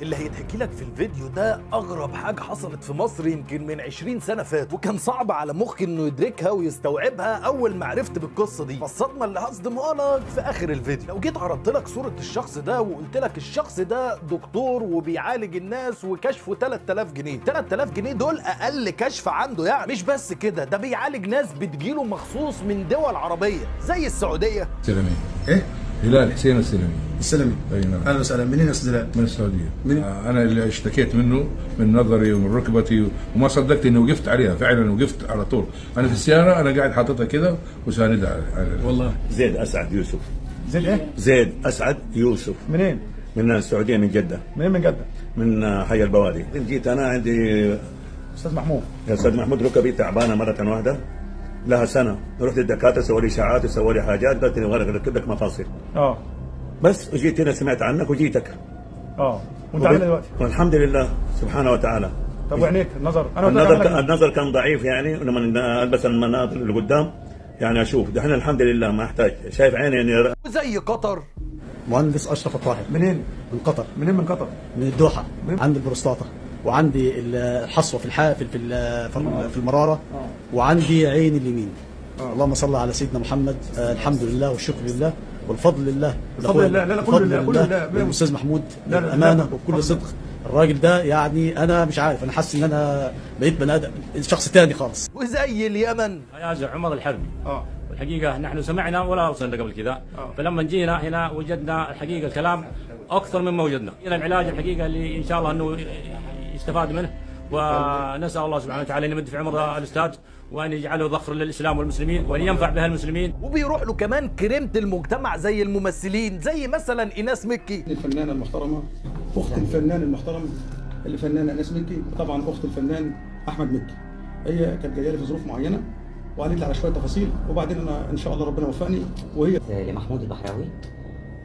اللي هيتحكي لك في الفيديو ده اغرب حاجه حصلت في مصر يمكن من 20 سنه فات، وكان صعب على مخي انه يدركها ويستوعبها اول ما عرفت بالقصه دي. فالصدمه اللي هصدمها لك في اخر الفيديو. لو جيت عرضت لك صوره الشخص ده وقلت لك الشخص ده دكتور وبيعالج الناس وكشفه 3000 جنيه، 3000 جنيه دول اقل كشف عنده يعني. مش بس كده، ده بيعالج ناس بتجيله مخصوص من دول عربيه زي السعوديه. سلمي ايه؟ هلال حسين السلمي. السلمي. اي نعم. اهلا وسهلا. منين يا استاذ هلال؟ من السعوديه. من؟ انا اللي اشتكيت منه من نظري ومن ركبتي وما صدقت اني وقفت عليها، فعلا وقفت على طول. انا في السياره انا قاعد حاططها كده وساندها على والله. زيد اسعد يوسف. زيد ايه؟ زيد اسعد يوسف. منين؟ من السعوديه، من جده. منين من جده؟ من حي البوادي. جيت انا عندي استاذ محمود. يا استاذ محمود ركبي تعبانه مره واحده لها سنه، رحت الدكاتره سووا لي اشاعات وسووا لي حاجات، قالت لي نبغى نركب لك مفاصل. بس وجيت هنا سمعت عنك وجيتك. وانت عامل دلوقتي؟ والحمد لله سبحانه وتعالى. طب وعينيك النظر؟ النظر كان ضعيف يعني، ولما البس المناظر اللي قدام يعني اشوف. دحين الحمد لله ما احتاج، شايف عيني يعني. وزي قطر. مهندس اشرف الطاهر. منين؟ من قطر. منين من قطر؟ من الدوحه. عندي البروستاتا وعندي الحصوه في المراره وعندي عين اليمين. اللهم صل على سيدنا محمد. الحمد لله والشكر لله والفضل لله. الفضل لله. لا كل لله كل لله. الاستاذ محمود بالامانه وبكل صدق. الراجل ده يعني انا مش عارف، انا حاسس ان انا بقيت بني ادم شخص تاني خالص. وزي اليمن. يا عمر الحربي. والحقيقه نحن سمعنا ولا وصلنا قبل كذا. فلما جينا هنا وجدنا الحقيقه الكلام اكثر مما وجدنا. هنا العلاج الحقيقه اللي ان شاء الله انه يستفاد منه، ونسال الله سبحانه وتعالى ان يمد في عمر الاستاذ وان يجعله ذخر للاسلام والمسلمين وان ينفع بها المسلمين. وبيروح له كمان كريمه المجتمع زي الممثلين، زي مثلا ايناس مكي الفنانه المحترمه، اخت الفنان المحترم الفنانه ايناس مكي، وطبعا اخت الفنان احمد مكي. هي كانت جايه لي في ظروف معينه وقالت لي على شويه تفاصيل، وبعدين انا ان شاء الله ربنا وفقني. وهي لمحمود البحراوي،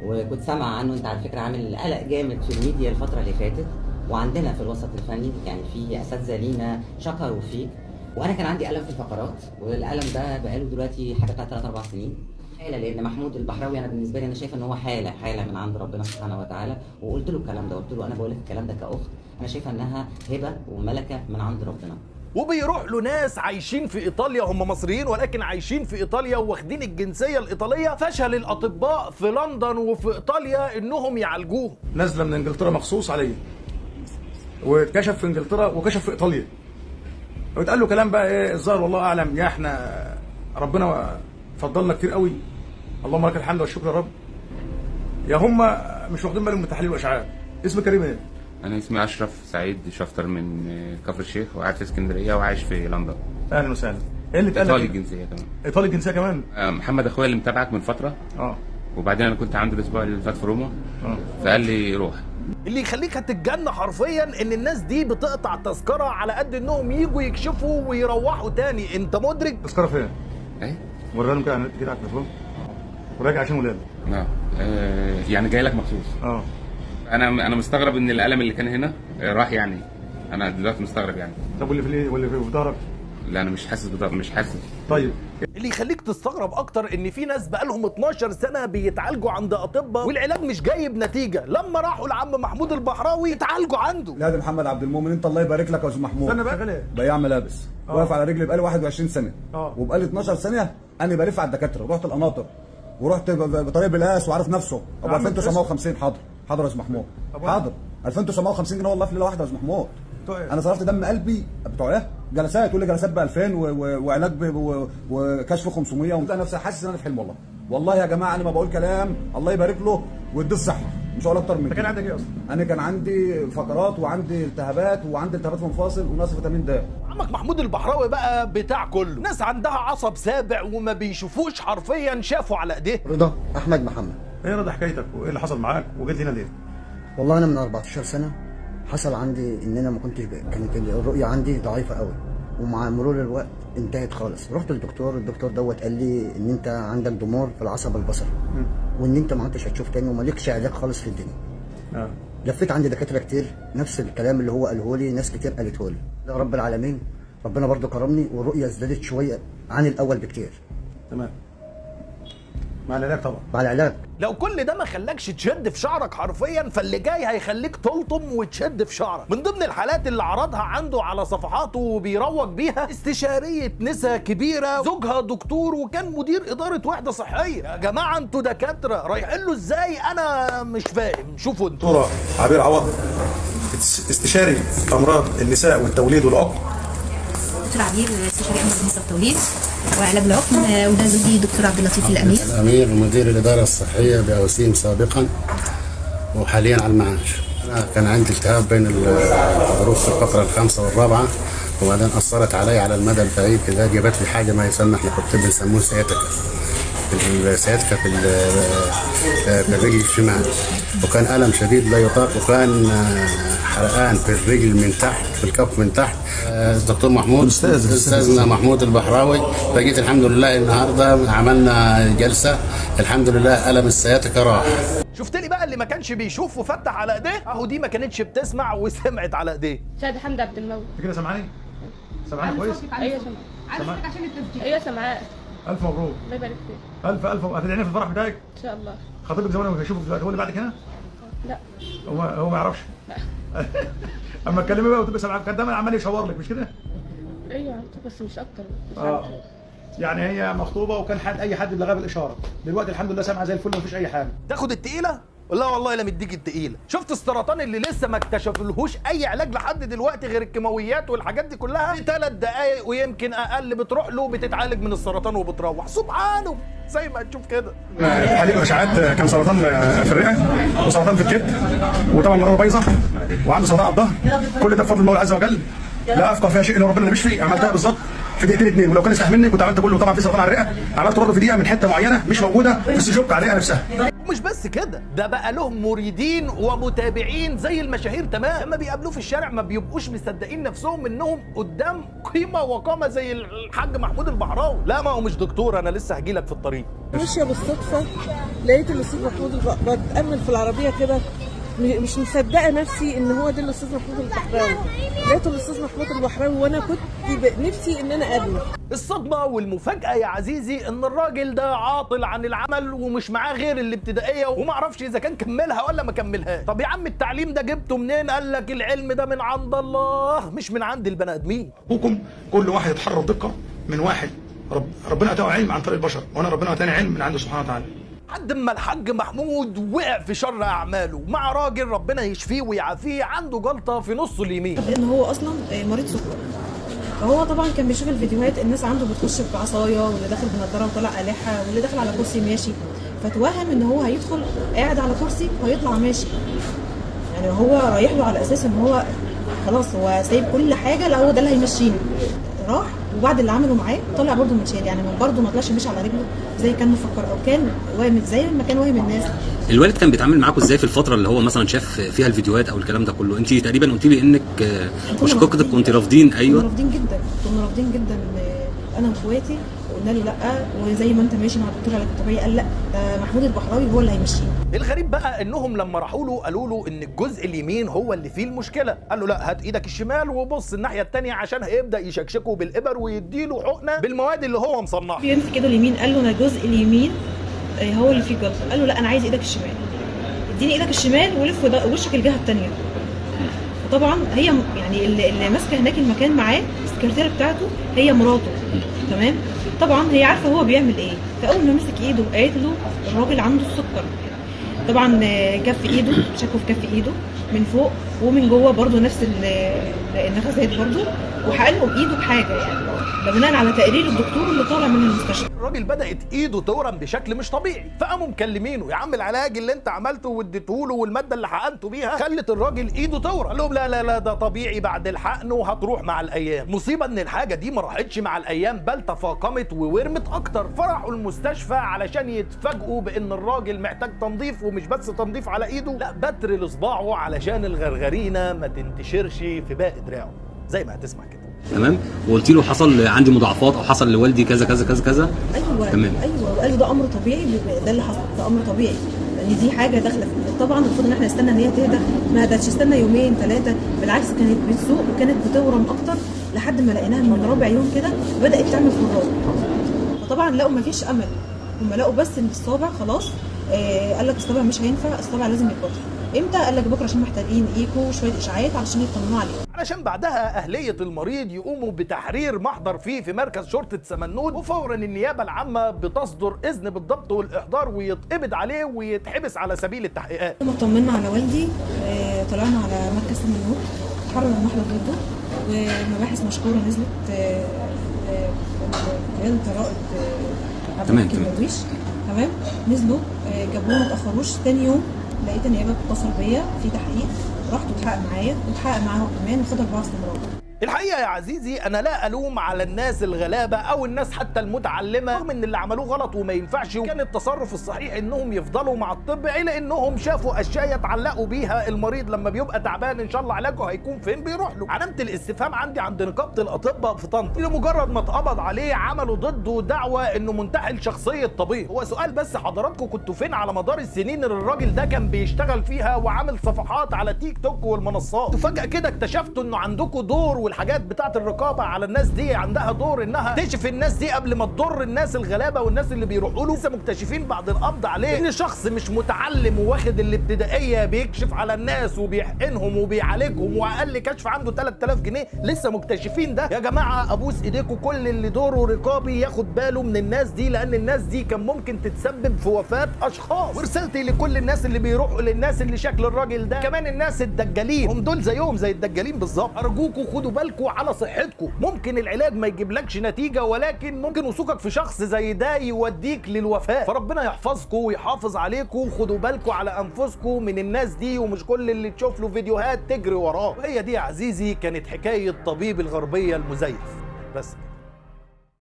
وكنت سامع عنه انت على فكره عامل قلق جامد في الميديا الفتره اللي فاتت، وعندنا في الوسط الفني يعني في اساتذه لينا شكروا فيك. وانا كان عندي الم في الفقرات، والالم ده بقاله دلوقتي حاجه بتاعت 3-4 سنين. حاله، لان محمود البحراوي انا بالنسبه لي انا شايفه ان هو حاله من عند ربنا سبحانه وتعالى. وقلت له الكلام ده، قلت له انا بقول لك الكلام ده كاخت، انا شايفه انها هبه وملكه من عند ربنا. وبيروح له ناس عايشين في ايطاليا، هم مصريين ولكن عايشين في ايطاليا واخدين الجنسيه الايطاليه. فشل الاطباء في لندن وفي ايطاليا انهم يعالجوه. نازله من انجلترا مخصوص عليا، واتكشف في انجلترا وكشف في ايطاليا، واتقال له كلام بقى ايه الظاهر والله اعلم. يا احنا ربنا فضلنا كتير قوي، اللهم لك الحمد والشكر يا رب، يا هم مش واخدين بالهم من التحاليل والاشعاعات. اسمك كريم ايه؟ انا اسمي اشرف سعيد شفتر من كفر الشيخ، وقاعد في اسكندريه وعايش في لندن. اهلا وسهلا. ايه اللي اتقال؟ ايطالي الجنسيه كمان. ايطالي الجنسيه كمان؟ محمد اخويا اللي متابعك من فتره. وبعدين انا كنت عنده الاسبوع اللي فات في روما. فقال لي روح. اللي يخليك هتتجنن حرفيا ان الناس دي بتقطع تذكره على قد انهم يجوا يكشفوا ويروحوا تاني. انت مدرك؟ تذكره فين؟ ايه؟ وريها لهم كده على النت كده على التليفون. وراجع عشان ولادك. يعني جاي لك مخصوص. انا مستغرب ان الالم اللي كان هنا راح يعني. انا دلوقتي مستغرب يعني. طب واللي في ظهرك؟ لا انا مش حاسس بضغط، مش حاسس. طيب اللي يخليك تستغرب اكتر ان في ناس بقالهم 12 سنه بيتعالجوا عند اطباء والعلاج مش جايب نتيجه. لما راحوا لعم محمود البحراوي اتعالجوا عنده. لا ده محمد عبد المؤمن، انت الله يبارك لك يا استاذ محمود. استنى بقى غالي. بياع ملابس واقف على رجلي بقالي 21 سنه. وبقالي 12 سنه انا بلف على الدكاتره، رحت القناطر ورحت بطريق بالقاس وعارف نفسه ابو 2950. حاضر يا استاذ محمود، حاضر. 2950 جنيه والله في ليله واحده يا استاذ محمود. انا صرفت دم قلبي بتوع ايه؟ جلسات، تقول لي جلسات ب 2000 وعلاج وكشف 500 انا نفسي حاسس ان انا في حلم. والله يا جماعه انا ما بقول كلام، الله يبارك له ويديه الصحه، مش هقول اكتر من كده. كان عندك ايه اصلا؟ انا كان عندي فقرات وعندي التهابات في مفاصل ونقص فيتامين د. عمك محمود البحراوي بقى بتاع كله، ناس عندها عصب سابع وما بيشوفوش حرفيا، شافوا على ايديه. رضا احمد محمد. ايه رضا حكايتك وايه اللي حصل معاك وجيت هنا ليه؟ والله انا من 14 سنه حصل عندي ان انا ما كنتش كانت الرؤيه عندي ضعيفه قوي، ومع مرور الوقت انتهت خالص. رحت للدكتور، الدكتور دوت قال لي ان انت عندك ضمور في العصب البصري، وان انت ما عدتش هتشوف تاني ومالكش علاج خالص في الدنيا. لفيت عندي دكاتره كتير، نفس الكلام اللي هو قاله لي ناس كتير قالته لي. يا رب العالمين ربنا برضو كرمني والرؤيه ازدادت شويه عن الاول بكتير. تمام. مع العلاج طبعا. مع العلاج. لو كل ده ما خلاكش تشد في شعرك حرفيا، فاللي جاي هيخليك تلطم وتشد في شعرك. من ضمن الحالات اللي عرضها عنده على صفحاته وبيروج بيها استشارية نساء كبيرة زوجها دكتور وكان مدير إدارة وحدة صحية. يا جماعة انتوا دكاترة رايحين له ازاي؟ أنا مش فاهم. شوفوا انتوا. دكتورة عبير عوض، استشاري أمراض النساء والتوليد والعقم. دكتور عبير استشاري أمراض النساء والتوليد وعلاج العقم، وده زوجي دكتور عبد اللطيف الأمير. الأمير مدير الإدارة الصحية بأوسيم سابقا وحاليا على المعاش. أنا كان عندي التهاب بين الغضروف في الفقرة الخامسة والرابعة، وبعدين أثرت علي على المدى البعيد كده، جابت لي حاجة ما يسمى احنا في الطب بنسموه سياتيكا. السياتيكا في الرجل الشمال، وكان ألم شديد لا يطاق، وكان حرقان في الرجل من تحت، في الكف من تحت. الدكتور محمود استاذنا محمود البحراوي، فجيت الحمد لله النهارده عملنا جلسه، الحمد لله ألم السياتيكا راح. شفت لي بقى اللي ما كانش بيشوف وفتح على ايديه، اهو دي ما كانتش بتسمع وسمعت على ايديه. شهد حمد عبد الموت. انت كده سامعاني؟ سامعاني كويس؟ ايوه سامعاك. عشان التسجيل. ايوه سامعاك. الف مبروك. الله يبارك فيك. الف هتدعيني في الفرح بتاعك؟ ان شاء الله. خطيبك زمان ما هيشوفك دلوقتي، هو اللي بعدك هنا؟ لا. هو ما يعرفش؟ لا. اما تكلمي بقى وتبقى سامعاك، كان دايما عمال يشاور لك مش كده؟ ايوه بس مش اكتر. يعني هي مخطوبه وكان اي حد بلغها بالاشاره، دلوقتي الحمد لله سامعه زي الفل ومفيش اي حاجه. تاخد التقيله؟ لا والله لا مديك التقيله. شفت السرطان اللي لسه ما اكتشفلهوش اي علاج لحد دلوقتي غير الكيماويات والحاجات دي كلها، في 3 دقايق ويمكن اقل بتروح له بتتعالج من السرطان وبتروح. سبحانه زي ما تشوف كده. تحاليل واشعاعات كان سرطان في الرئه وسرطان في الكبد، وطبعا مراره بايظه، وعنده سرطان على الظهر. كل ده بفضل الله عز وجل، لا افقه فيها شيء الا ربنا اللي بيشفي. عملتها بالظبط في دقيقتين 2، ولو كان استحملني كنت عملت كله. طبعا في سرطان على الرئه، عملته برضه في دقيقه من حته معينه مش موجوده في السجوك على الرئه نفسها. مش بس كده، ده بقى لهم مريدين ومتابعين زي المشاهير تمام. لما بيقابلوه في الشارع ما بيبقوش مصدقين نفسهم انهم قدام قيمه وقامه زي الحاج محمود البحراوي. لا ما هو مش دكتور، انا لسه هجيلك في الطريق. ماشيه بالصدفه لقيت الاستاذ محمود بتامل في العربيه كده، مش مصدقه نفسي ان هو ده الاستاذ محمود البحراوي. لقيته الاستاذ محمود البحراوي وانا كنت نفسي ان انا اقابله. الصدمه والمفاجاه يا عزيزي ان الراجل ده عاطل عن العمل ومش معاه غير الابتدائيه، وما اعرفش اذا كان كملها ولا ما كملهاش. طب يا عم التعليم ده جبته منين؟ قال لك العلم ده من عند الله مش من عند البني ادمين. ابوكم كل واحد يتحرى بدقه من واحد ربنا اتاه علم عن طريق البشر، وانا ربنا اتاني علم من عنده سبحانه وتعالى. لحد ما الحاج محمود وقع في شر اعماله مع راجل ربنا يشفيه ويعافيه عنده جلطه في نصه اليمين. لان هو اصلا مريض سكر، فهو طبعا كان بيشوف الفيديوهات الناس عنده بتخش بعصايه، واللي داخل بنضاره وطلع قالحه، واللي داخل على كرسي ماشي، فتوهم ان هو هيدخل قاعد على كرسي وهيطلع ماشي. يعني هو رايح له على اساس ان هو خلاص هو سايب كل حاجه، لا هو ده اللي هيمشيني. راح وبعد اللي عمله معاه طلع برده متشال، يعني برده ما طلعش ماشي على رجله زي كان مفكر، او كان واهم زي ما كان واهم الناس. الوالد كان بيتعامل معاكم ازاي في الفتره اللي هو مثلا شاف فيها الفيديوهات او الكلام ده كله؟ انت تقريبا قلتي لي انك وشقيقتك كنت رافضين. ايوه كنا رافضين جدا انا واخواتي، قلنا له لا، وزي ما انت ماشي مع الدكتور علاج الطبيعي قال لا، ده محمود البحراوي هو اللي هيمشيه. الغريب بقى انهم لما راحوا له قالوا له ان الجزء اليمين هو اللي فيه المشكله. قال له لا هات ايدك الشمال وبص الناحيه الثانيه عشان هيبدا يشكشكه بالابر ويديله حقنه بالمواد اللي هو مصنعها. بيمسك ايده اليمين قال له انا الجزء اليمين هو اللي فيه جلطه. قال له لا انا عايز ايدك الشمال، اديني ايدك الشمال ولف وشك الجهه الثانيه. وطبعا هي يعني اللي ماسكه هناك المكان معاه السكرتيره بتاعته هي مراته، تمام؟ طبعا هي عارفه هو بيعمل ايه، فاول ما مسك ايده قالت له الراجل عنده السكر. طبعا كف ايده شكوا في كف ايده من فوق ومن جوه برده نفس النفسات برده، وحقلهم ايده بحاجه، يعني ده بناء على تقرير الدكتور اللي طالع من المستشفى. الراجل بدات ايده تورم بشكل مش طبيعي، فقاموا مكلمينه يا عم العلاج اللي انت عملته واديته له والماده اللي حقنته بيها خلت الراجل ايده تورم. قال لهم لا لا لا ده طبيعي بعد الحقن وهتروح مع الايام. مصيبه ان الحاجه دي ما راحتش مع الايام بل تفاقمت وورمت اكتر. فراحوا المستشفى علشان يتفاجئوا بان الراجل محتاج تنظيف، ومش بس تنظيف على ايده، لا بتر لصباعه علشان الغرغرينه ما تنتشرش في باقي دراعه زي ما هتسمع كده. تمام. وقلت له حصل عندي مضاعفات او حصل لوالدي كذا كذا كذا كذا. ايوه تمام. ايوه وقال له ده امر طبيعي، ده اللي حصل ده امر طبيعي، لان دي حاجه داخله في طبعا المفروض ان احنا نستنى ان هي تهدى، ما هدتش، استنى يومين 3، بالعكس كانت بتسوق وكانت بتورم اكتر لحد ما لقيناها من رابع يوم كده بدات تعمل فراغ. فطبعا لقوا ما فيش امل هم لقوا بس ان الصابع خلاص، قال لك الصابع مش هينفع، الصابع لازم يتقطع. امتى؟ قال لك بكره عشان محتاجين ايكو وشويه اشعاعات علشان يطمنوا عليه. علشان بعدها اهليه المريض يقوموا بتحرير محضر فيه في مركز شرطه سمنود، وفورا النيابه العامه بتصدر اذن بالضبط والاحضار ويتقبض عليه ويتحبس على سبيل التحقيقات. لما طمنا على والدي طلعنا على مركز سمنود، حرر المحضر ضده، ومباحث مشكوره نزلت قياده الرائد عبد الحكيم درويش. تمام، نزلوا جابوه ما تاخروش. تاني يوم لقيت النيابه بتتصل بيا في تحقيق، رحت واتحقق معايا واتحقق معاهم كمان وخد 4 استمرار. الحقيقه يا عزيزي انا لا الوم على الناس الغلابه او الناس حتى المتعلمه، رغم ان اللي عملوه غلط وما ينفعش، وكان التصرف الصحيح انهم يفضلوا مع الطب، الى انهم شافوا اشياء يتعلقوا بيها المريض لما بيبقى تعبان ان شاء الله علاجه هيكون فين بيروح له. علامه الاستفهام عندي عند نقابه الاطباء في طنطا، لمجرد ما اتقبض عليه عملوا ضده دعوه انه منتحل شخصيه طبيب. هو سؤال بس، حضراتكم كنتوا فين على مدار السنين اللي الراجل ده كان بيشتغل فيها وعامل صفحات على تيك توك والمنصات؟ وفجاه كده اكتشفتوا انه عندكم دور، والحاجات بتاعت الرقابه على الناس دي عندها دور انها تكشف الناس دي قبل ما تضر الناس الغلابه والناس اللي بيروحوا له. لسه مكتشفين بعد القبض عليه ان شخص مش متعلم وواخد الابتدائيه بيكشف على الناس وبيحقنهم وبيعالجهم واقل كشف عنده 3000 جنيه. لسه مكتشفين ده. يا جماعه ابوس ايديكم كل اللي دوره رقابي ياخد باله من الناس دي، لان الناس دي كان ممكن تتسبب في وفاه اشخاص. ورسالتي لكل الناس اللي بيروحوا للناس اللي شكل الراجل ده، كمان الناس الدجالين، هم دول زيهم زي الدجالين بالظبط. ارجوكم خدوا بالكم على صحتكم. ممكن العلاج ما يجيبلكش نتيجه، ولكن ممكن وثوقك في شخص زي ده يوديك للوفاه. فربنا يحفظكم ويحافظ عليكم، خدوا بالكم على انفسكم من الناس دي، ومش كل اللي تشوف له فيديوهات تجري وراه. وهي دي يا عزيزي كانت حكايه طبيب الغربيه المزيف بس.